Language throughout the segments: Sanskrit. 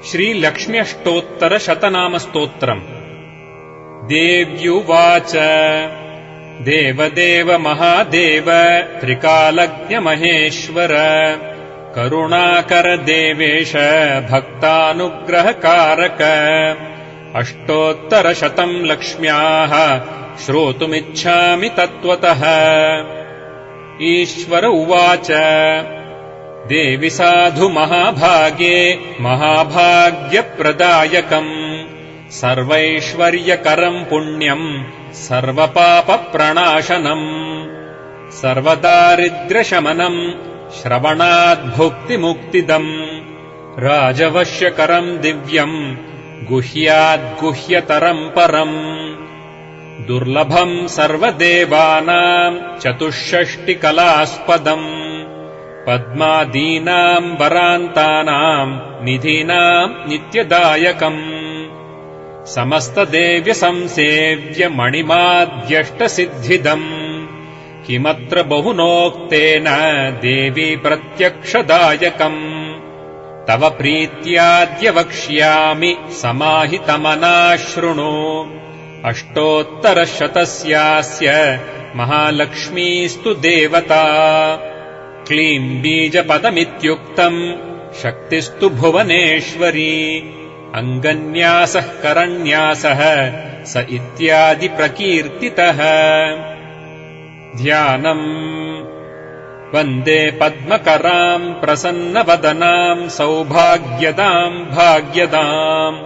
श्रीलक्ष्म्यष्टोत्तरशतनामस्तोत्रम्। देव्युवाच देवदेव महादेव त्रिकालज्ञमहेश्वर करुणाकर देवेश भक्तानुग्रहकारक अष्टोत्तरशतम् लक्ष्म्याः श्रोतुमिच्छामि तत्त्वतः। ईश्वर उवाच देवि साधु महाभागे महाभाग्यप्रदायकम् सर्वैश्वर्यकरम् पुण्यम् सर्वपापप्रणाशनम् सर्वदारिद्र्यशमनम् श्रवणाद्भुक्तिमुक्तिदम् राजवश्यकरम् दिव्यम् गुह्याद्गुह्यतरम् परम् दुर्लभम् सर्वदेवानाम् चतुष्षष्टिकलास्पदम् पद्मादीनाम् वरान्तानाम् निधीनाम् नित्यदायकम् समस्तदेव्यसंसेव्य मणिमाद्यष्टसिद्धिदम् किमत्र बहुनोक्तेन देवी प्रत्यक्षदायकम् तव प्रीत्याद्य वक्ष्यामि समाहितमनाः शृणु अष्टोत्तरशतस्यास्य महालक्ष्मीस्तु देवता क्लीम् बीजपदमित्युक्तम् शक्तिस्तु भुवनेश्वरी अङ्गन्यासः करन्यासः स इत्यादि प्रकीर्तितः। ध्यानम् वन्दे पद्मकराम् प्रसन्नवदनाम् सौभाग्यदाम् भाग्यदाम्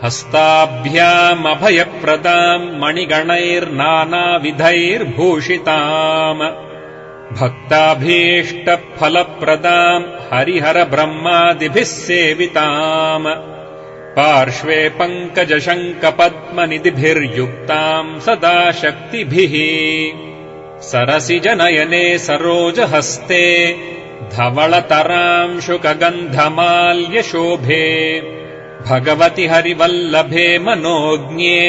हस्ताभ्यामभयप्रदाम् मणिगणैर्नानाविधैर्भूषिताम् भक्ताभीष्टफलप्रदाम् हरिहरब्रह्मादिभिः सेविताम् पार्श्वे पङ्कजशङ्खपद्मनिधिभिर्युक्ताम् सदा शक्तिभिः सरसिजनयने सरोजहस्ते धवलतराम् शुकगन्धमाल्यशोभे भगवति हरिवल्लभे मनोज्ञे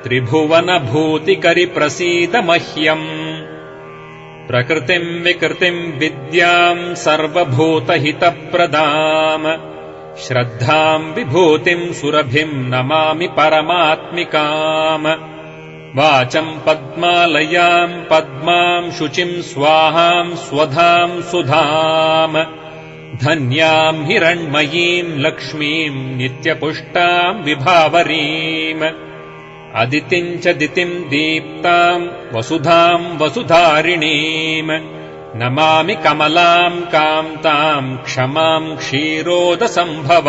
त्रिभुवनभूतिकरि प्रसीद मह्यम् प्रकृतिम् विकृतिम् विद्याम् सर्वभूतहितप्रदाम् श्रद्धाम् विभूतिम् सुरभिम् नमामि परमात्मिकाम् वाचम् पद्मालयाम् पद्माम् शुचिम् स्वाहाम् स्वधाम् सुधाम् धन्याम् हिरण्मयीम् लक्ष्मीम् नित्यपुष्टाम् विभावरीम् अदितिम् च दितिम् दीप्ताम् वसुधाम् वसुधारिणीम् नमामि कमलाम् कान्ताम् क्षमाम् क्षीरोदसम्भवाम्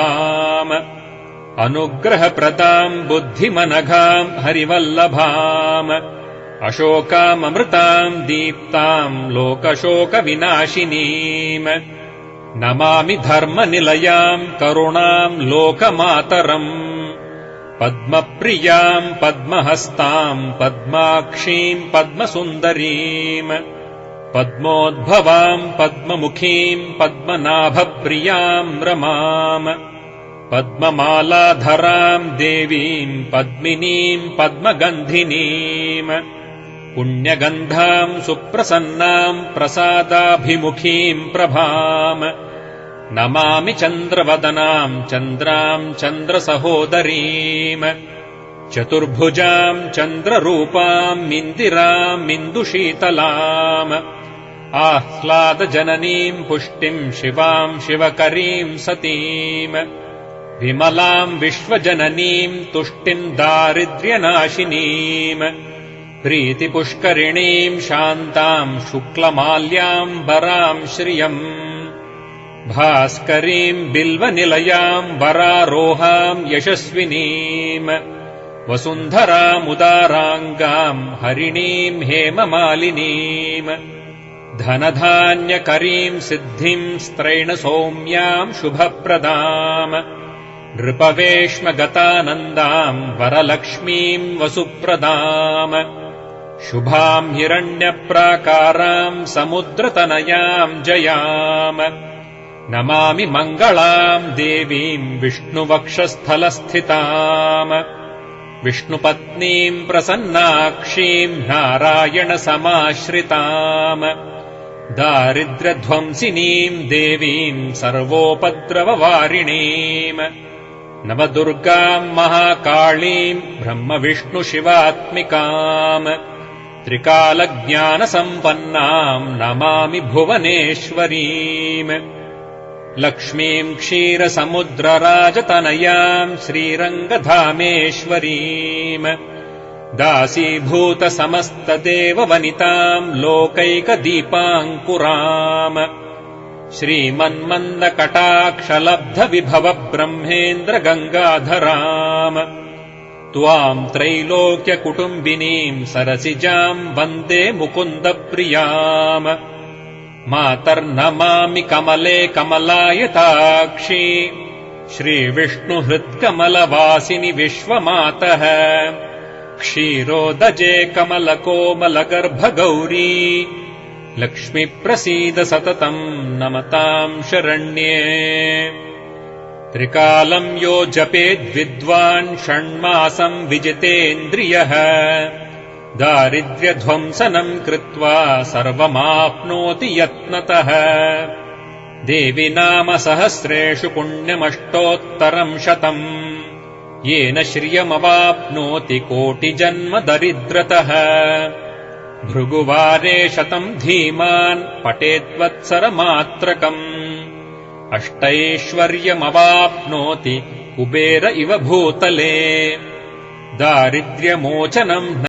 अनुग्रहप्रदाम् बुद्धिमनघाम् हरिवल्लभाम् अशोकाममृताम् दीप्ताम् लोकशोकविनाशिनीम् नमामि धर्मनिलयाम् करुणाम् लोकमातरम् पद्मप्रियाम् पद्महस्ताम् पद्माक्षीम् पद्मसुन्दरीम् पद्मोद्भवाम् पद्ममुखीम् पद्मनाभप्रियाम् रमाम् पद्ममालाधराम् देवीम् पद्मिनीम् पद्मगन्धिनीम् पुण्यगन्धाम् सुप्रसन्नाम् प्रसादाभिमुखीम् प्रभाम् नमामि चन्द्रवदनाम् चन्द्राम् चन्द्रसहोदरीम् चतुर्भुजाम् चन्द्ररूपाम् इन्दिराम् इन्दुशीतलाम् आह्लादजननीम् पुष्टिम् शिवाम् शिवकरीम् सतीम् विमलाम् विश्वजननीम् तुष्टिम् दारिद्र्यनाशिनीम् प्रीतिपुष्करिणीम् शान्ताम् शुक्लमाल्याम् वराम् श्रियम् भास्करीम् बिल्वनिलयाम् वरारोहाम् यशस्विनीम् वसुन्धरामुदाराङ्गाम् हरिणीम् हेममालिनीम् धनधान्यकरीम् सिद्धिम् स्त्रैणसौम्याम् शुभप्रदाम् नृपवेश्मगतानन्दाम् वरलक्ष्मीम् वसुप्रदाम् शुभाम् हिरण्यप्राकाराम् समुद्रतनयाम् जयाम् नमामि मङ्गलाम् देवीम् विष्णुवक्षस्थलस्थिताम् विष्णुपत्नीम् प्रसन्नाक्षीम् नारायणसमाश्रिताम् दारिद्र्यध्वंसिनीम् देवीम् सर्वोपद्रववारिणीम् नवदुर्गाम् महाकाळीम् ब्रह्मविष्णुशिवात्मिकाम् त्रिकालज्ञानसम्पन्नाम् नमामि भुवनेश्वरीम् लक्ष्मीम् क्षीरसमुद्रराजतनयाम् श्रीरङ्गधामेश्वरीम् दासीभूतसमस्तदेववनिताम् लोकैकदीपाङ्कुराम् श्रीमन्मन्दकटाक्षलब्धविभवब्रह्मेन्द्रगङ्गाधराम् त्वाम् त्रैलोक्यकुटुम्बिनीम् सरसिजाम् वन्दे मुकुन्दप्रियाम् मातर्नमामि कमले कमलायताक्षी श्रीविष्णुहृत्कमलवासिनि विश्वमातः क्षीरोदजे कमलकोमलगर्भगौरी लक्ष्मीप्रसीद सततम् नमताम् शरण्ये त्रिकालम् यो जपेद्विद्वान् षण्मासम् विजितेन्द्रियः दारिद्र्यध्वंसनम् कृत्वा सर्वमाप्नोति यत्नतः देवि नाम सहस्रेषु पुण्यमष्टोत्तरम् 100 येन श्रियमवाप्नोति कोटिजन्म दरिद्रतः भृगुवारे 100 धीमान् पठेद्वत्सरमात्रकम् अष्टैश्वर्यमवाप्नोति कुबेर इव भूतले दारिद्र्यमोचनम्